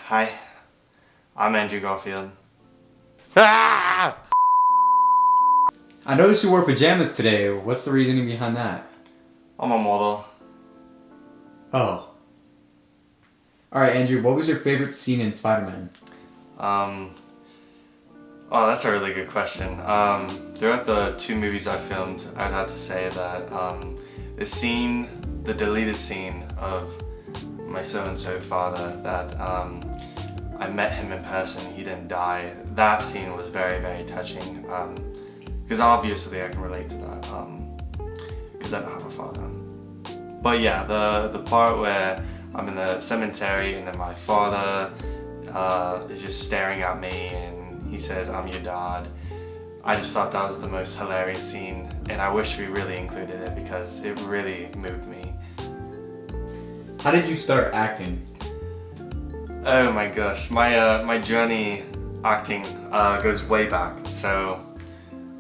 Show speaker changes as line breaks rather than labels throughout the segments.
Hi, I'm Andrew Garfield. Ah!
I noticed you wore pajamas today. What's the reasoning behind that?
I'm a model.
Oh. Alright, Andrew, what was your favorite scene in Spider-Man?
Oh, that's a really good question. Throughout the 2 movies I filmed, I'd have to say that the deleted scene of my so-and-so father, that I met him in person, he didn't die. That scene was very, very touching. Because obviously I can relate to that, because I don't have a father. But yeah, the part where I'm in the cemetery and then my father is just staring at me and he says, "I'm your dad." I just thought that was the most hilarious scene, and I wish we really included it because it really moved me.
How did you start acting?
Oh my gosh, my journey acting goes way back. So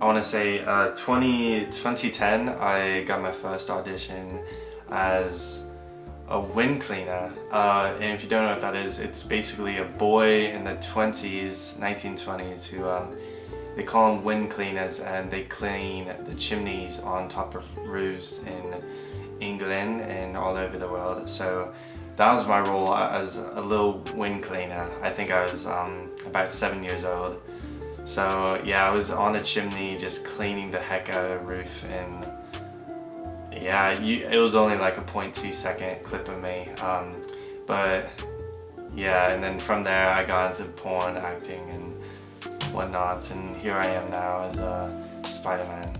I want to say 2010 I got my first audition as a wind cleaner, and if you don't know what that is, it's basically a boy in the 1920s who they call them wind cleaners, and they clean the chimneys on top of roofs in England and all over the world. So that was my role as a little wind cleaner. I think I was about 7 years old. So yeah, I was on a chimney just cleaning the heck out of the roof, and yeah, it was only like a 0.2 second clip of me. But yeah, and then from there I got into porn acting and whatnot, and here I am now as a Spider-Man.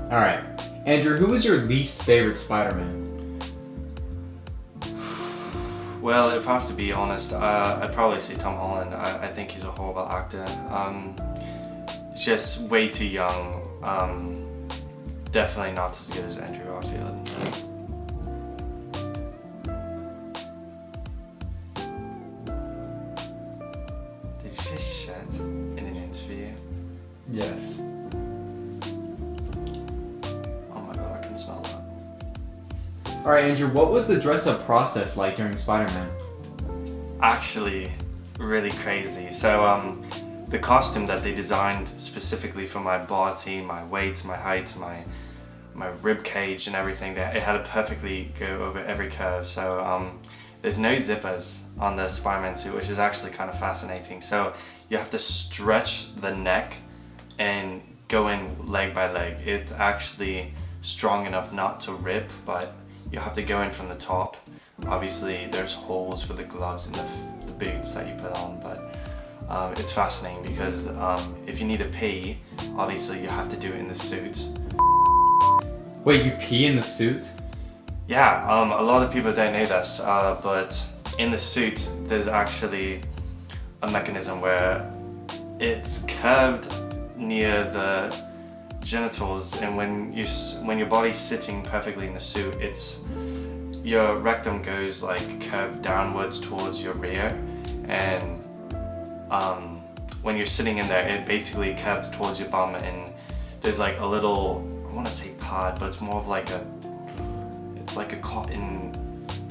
Alright. Andrew, who was your least favorite Spider-Man?
Well, if I have to be honest, I'd probably say Tom Holland. I think he's a horrible actor. He's just way too young. Definitely not as good as Andrew Garfield. Did you just shit in an interview?
Yes.
Oh my god, I can smell that.
Alright, Andrew, what was the dress-up process like during Spider-Man?
Actually, really crazy. So, the costume that they designed specifically for my body, my weight, my height, my rib cage and everything, it had to perfectly go over every curve. So there's no zippers on the Spider-Man suit, which is actually kind of fascinating. So you have to stretch the neck and go in leg by leg. It's actually strong enough not to rip, but you have to go in from the top. Obviously there's holes for the gloves and the boots that you put on, but it's fascinating because if you need to pee, obviously you have to do it in the suit.
Wait, you pee in the suit?
Yeah, a lot of people don't know this, but in the suit there's actually a mechanism where it's curved near the genitals, and when your body's sitting perfectly in the suit, your rectum goes like curved downwards towards your rear, and when you're sitting in there, it basically curves towards your bum, and there's like a little, I want to say pad, but it's more of like it's like a cotton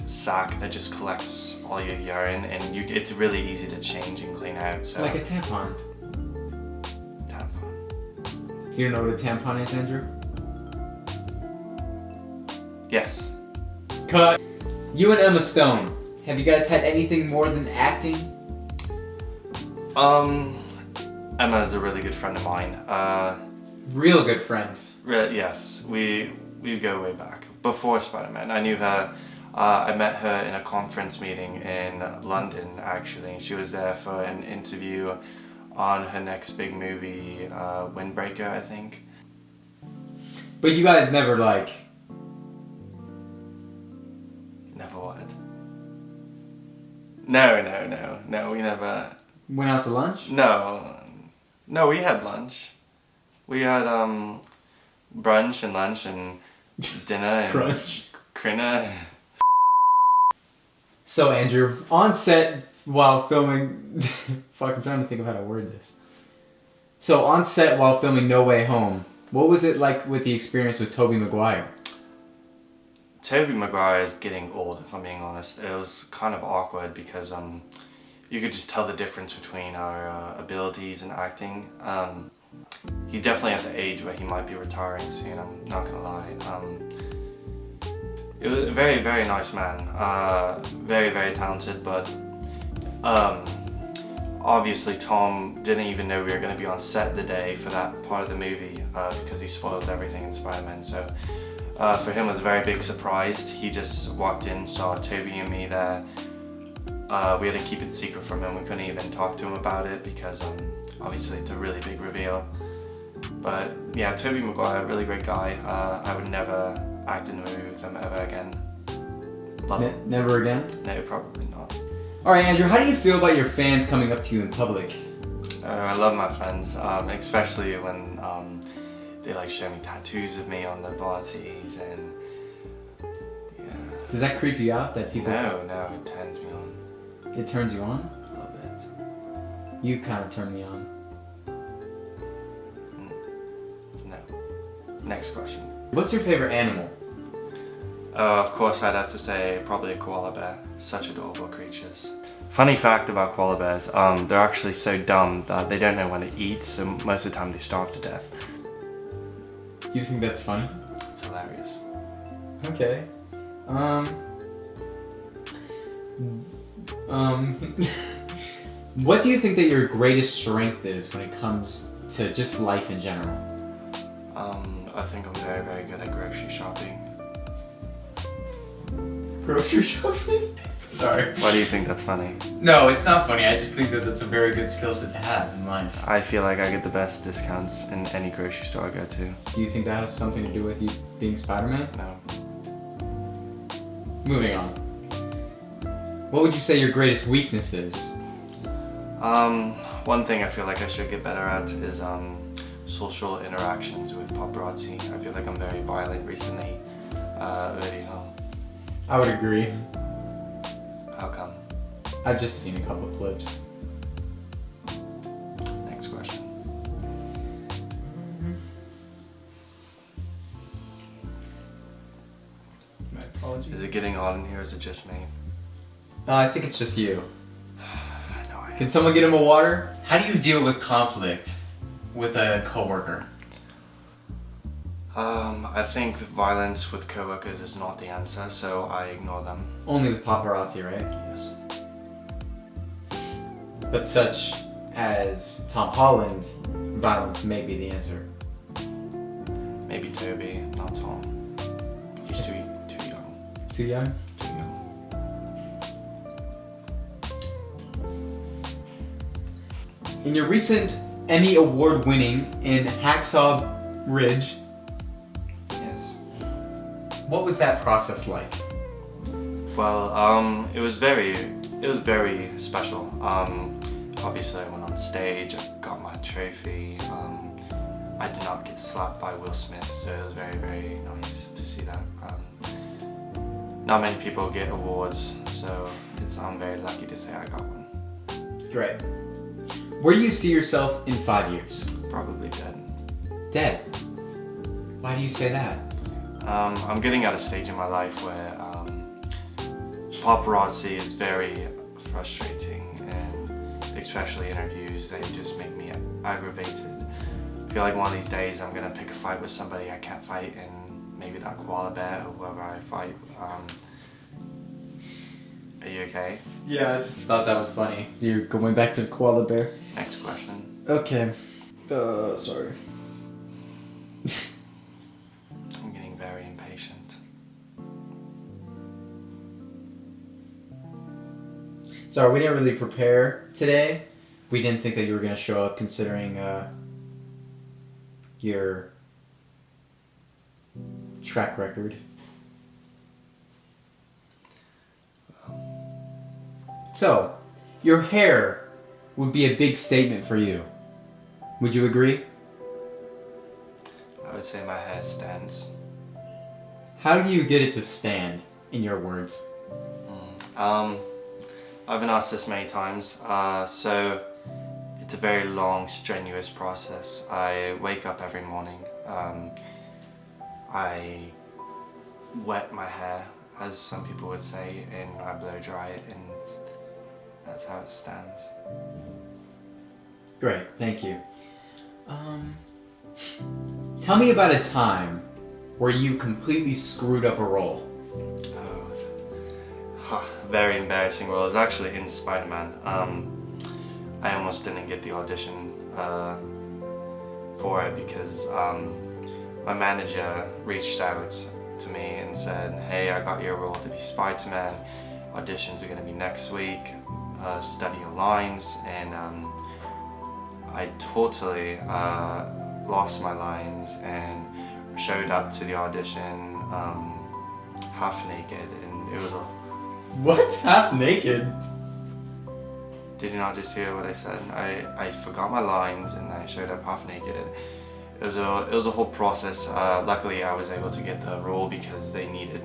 sack that just collects all your urine, and it's really easy to change and clean out. So
Like a tampon.
Tampon.
You don't know what a tampon is, Andrew?
Yes.
Cut! You and Emma Stone, have you guys had anything more than acting?
Emma is a really good friend of mine.
Real good friend.
Yes, we go way back. Before Spider-Man, I knew her. I met her in a conference meeting in London, actually. She was there for an interview on her next big movie, Windbreaker, I think.
But you guys never
Never what? No, we never...
went out to lunch?
No, we had lunch. We had brunch and lunch and dinner and
Crunch.
Crinner.
So Andrew, on set while filming... Fuck, I'm trying to think of how to word this. So on set while filming No Way Home, what was it like with the experience with Tobey Maguire?
Tobey Maguire is getting old, if I'm being honest. It was kind of awkward because you could just tell the difference between our abilities in acting. He's definitely at the age where he might be retiring soon, I'm not gonna lie. It was a very, very nice man. Very, very talented, but obviously Tom didn't even know we were going to be on set the day for that part of the movie because he spoils everything in Spider-Man. So for him it was a very big surprise. He just walked in, saw Tobey and me there. We had to keep it secret from him. We couldn't even talk to him about it because obviously it's a really big reveal. But yeah, Tobey Maguire, really great guy. I would never act in a movie with him ever again. Love him.
Never again?
No, probably not.
Alright, Andrew, how do you feel about your fans coming up to you in public?
I love my friends, especially when they like show me tattoos of me on their bodies and yeah.
Does that creep you out that people...
No, it turns me on.
It turns you on?
A little bit.
You kind of turn me on.
No. Next question.
What's your favorite animal?
Of course I'd have to say probably a koala bear. Such adorable creatures. Funny fact about koala bears, they're actually so dumb that they don't know when to eat, so most of the time they starve to death.
Do you think that's funny?
It's hilarious.
Okay. What do you think that your greatest strength is when it comes to just life in general?
I think I'm very, very good at grocery shopping.
Grocery shopping? Sorry.
Why do you think that's funny?
No, it's not funny. I just think that that's a very good skill set to have in life.
I feel like I get the best discounts in any grocery store I go to.
Do you think that has something to do with you being Spider-Man?
No.
Moving on. What would you say your greatest weakness is?
One thing I feel like I should get better at is social interactions with paparazzi. I feel like I'm very violent recently. Already home.
I would agree.
How come?
I've just seen a couple of clips.
Next question.
My apologies.
Is it getting hot in here or is it just me?
I think it's just you.
I know I
Can someone get him a water? How do you deal with conflict with a coworker?
I think violence with coworkers is not the answer, so I ignore them.
Only with paparazzi, right?
Yes.
But such as Tom Holland, violence may be the answer.
Maybe Toby, not Tom. He's too young.
Too young?
Too young.
In your recent Emmy Award winning in Hacksaw Ridge,
Yes.
what was that process like?
Well, it was very special. Obviously I went on stage, I got my trophy. I did not get slapped by Will Smith, so it was very, very nice to see that. Not many people get awards, so I'm very lucky to say I got one.
Great. Where do you see yourself in 5 years?
Probably dead.
Dead. Why do you say that?
I'm getting at a stage in my life where paparazzi is very frustrating, and especially interviews, they just make me aggravated. I feel like one of these days I'm gonna pick a fight with somebody I can't fight, and maybe that koala bear or whoever I fight. Are you okay?
Yeah, I just thought that was funny. You're going back to the koala bear.
Next question.
Okay. Sorry.
I'm getting very impatient.
Sorry, we didn't really prepare today. We didn't think that you were going to show up considering your track record. So, your hair would be a big statement for you. Would you agree?
I would say my hair stands.
How do you get it to stand, in your words?
I've been asked this many times, so it's a very long, strenuous process. I wake up every morning. I wet my hair, as some people would say, and I blow dry it, and that's how it stands.
Great, thank you. Tell me about a time where you completely screwed up a role.
Very embarrassing role. It was actually in Spider-Man. I almost didn't get the audition for it because my manager reached out to me and said, hey, I got your role to be Spider-Man. Auditions are going to be next week. Study your lines. And I totally lost my lines and showed up to the audition half naked, and it was a...
What? Half naked?
Did you not just hear what I said? I forgot my lines and I showed up half naked. And it was a whole process. Luckily, I was able to get the role because they needed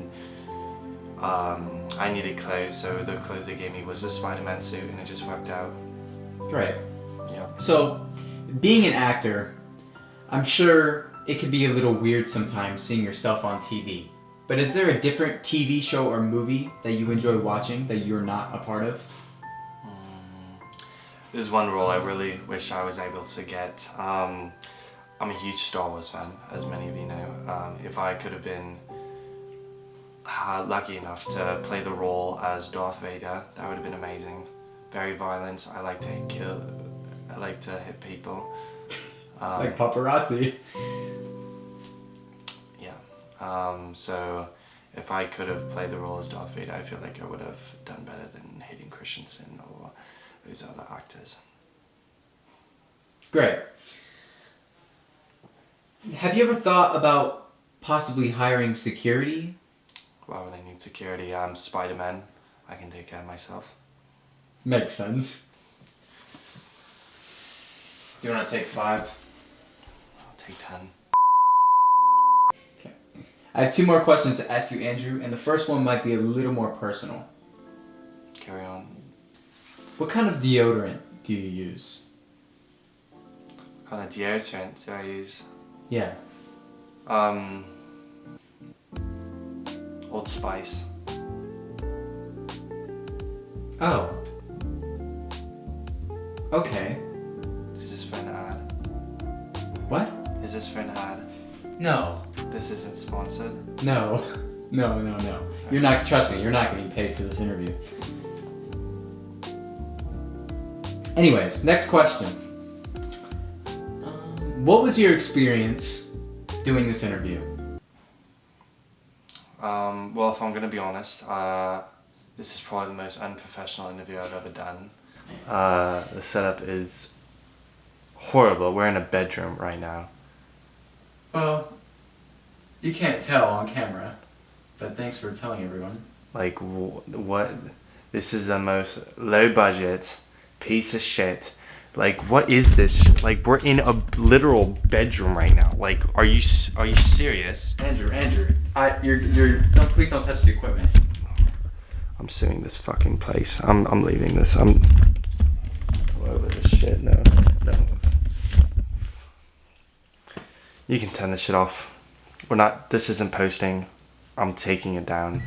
I needed clothes, so the clothes they gave me was a Spider-Man suit, and it just worked out.
Great.
Yeah.
So, being an actor, I'm sure it could be a little weird sometimes seeing yourself on TV. But is there a different TV show or movie that you enjoy watching that you're not a part of?
There's one role I really wish I was able to get. I'm a huge Star Wars fan, as many of you know. If I could have been lucky enough to play the role as Darth Vader, that would have been amazing. Very violent. I like to kill. I like to hit people.
Like paparazzi.
So if I could have played the role as Darth Vader, I feel like I would have done better than Hayden Christensen or those other actors.
Great. Have you ever thought about possibly hiring security?
Why would I need security? I'm Spider-Man. I can take care of myself.
Makes sense. Do you want to take 5?
I'll take 10.
I have 2 more questions to ask you, Andrew, and the first one might be a little more personal.
Carry on.
What kind of deodorant do you use?
What kind of deodorant do I use?
Yeah.
Old Spice.
Oh. Okay.
Is this for an ad?
What?
Is this for an ad?
No.
This isn't sponsored?
No. No. You're not, trust me, you're not getting paid for this interview. Anyways, next question. What was your experience doing this interview?
Well, if I'm going to be honest, this is probably the most unprofessional interview I've ever done. The setup is horrible. We're in a bedroom right now.
Well, you can't tell on camera, but thanks for telling everyone.
Like, what? This is the most low budget piece of shit. Like, what is this? Like, we're in a literal bedroom right now. Like, are you serious?
Andrew, don't, please don't touch the equipment.
I'm suing this fucking place. I'm leaving this. I'm over this shit. No. You can turn this shit off. This isn't posting. I'm taking it down.